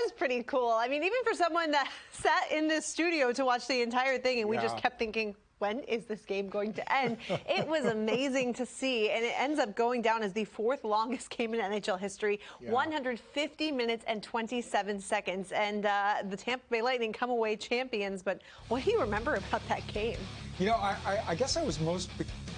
was pretty cool. I mean, even for someone that sat in this studio to watch the entire thing, and we just kept thinking, when is this game going to end? It was amazing to see, and it ends up going down as the 4th longest game in NHL history, 150 minutes and 27 seconds. And the Tampa Bay Lightning come away champions. But what do you remember about that game? You know, I guess I was most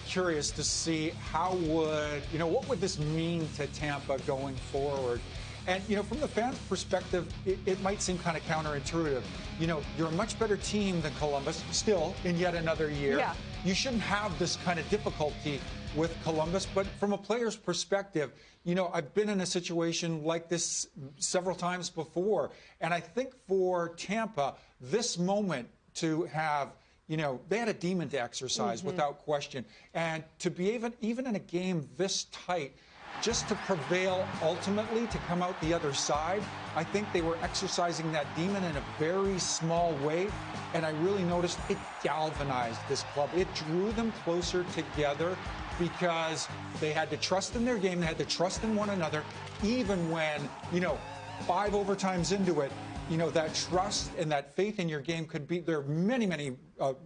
curious to see what would this mean to Tampa going forward? And, you know, from the fan perspective, it might seem kind of counterintuitive. You know, you're a much better team than Columbus, still, in yet another year. Yeah. You shouldn't have this kind of difficulty with Columbus. But from a player's perspective, you know, I've been in a situation like this several times before. And I think for Tampa, this moment to have, you know, they had a demon to exercise without question. And to be even in a game this tight, just to prevail ultimately, to come out the other side, I think they were exercising that demon in a very small way. And I really noticed it galvanized this club. It drew them closer together because they had to trust in their game. They had to trust in one another, even when, you know, 5 overtimes into it, you know, that trust and that faith in your game could be, there are many, many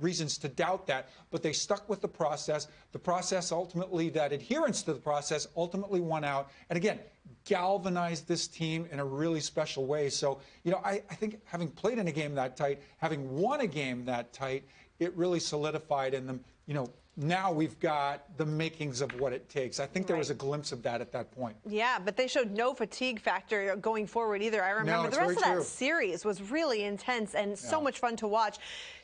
reasons to doubt that, but they stuck with the process. The process ultimately, that adherence to the process ultimately won out. And again, galvanized this team in a really special way. So, you know, I think having played in a game that tight, having won a game that tight, it really solidified in them, you know, now we've got the makings of what it takes. I think there was a glimpse of that at that point. Yeah, but they showed no fatigue factor going forward either. I remember the rest of that series was really intense and so much fun to watch.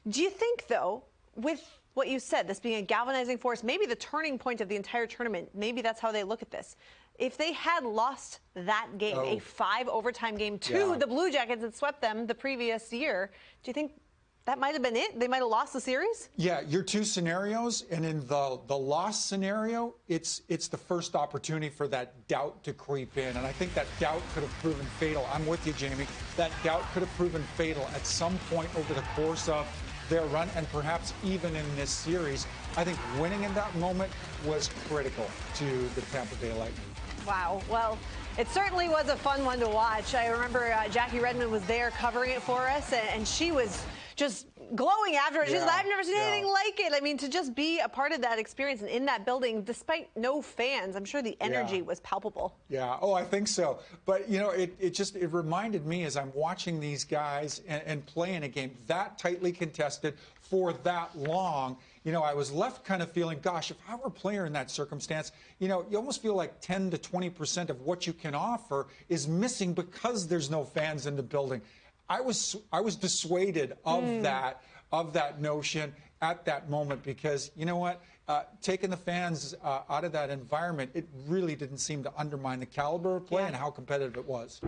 Do you think, though, with what you said, this being a galvanizing force, maybe the turning point of the entire tournament, maybe that's how they look at this. If they had lost that game, a 5 overtime game to the Blue Jackets that swept them the previous year, do you think that might have been it? They might have lost the series? Yeah, your two scenarios, and in the loss scenario, it's the first opportunity for that doubt to creep in, and I think that doubt could have proven fatal. I'm with you, Jamie. That doubt could have proven fatal at some point over the course of their run, and perhaps even in this series. I think winning in that moment was critical to the Tampa Bay Lightning. Wow. Well, it certainly was a fun one to watch. I remember Jackie Redmond was there covering it for us, and she was just glowing after it. She said, I've never seen anything like it. I mean, to just be a part of that experience and in that building, despite no fans, I'm sure the energy was palpable. Yeah, oh, I think so. But, you know, it reminded me as I'm watching these guys and playing a game that tightly contested for that long, you know, I was left kind of feeling, gosh, if I were a player in that circumstance, you know, you almost feel like 10 to 20% of what you can offer is missing because there's no fans in the building. I was dissuaded of that notion at that moment because, you know what, taking the fans out of that environment, it really didn't seem to undermine the caliber of play and how competitive it was.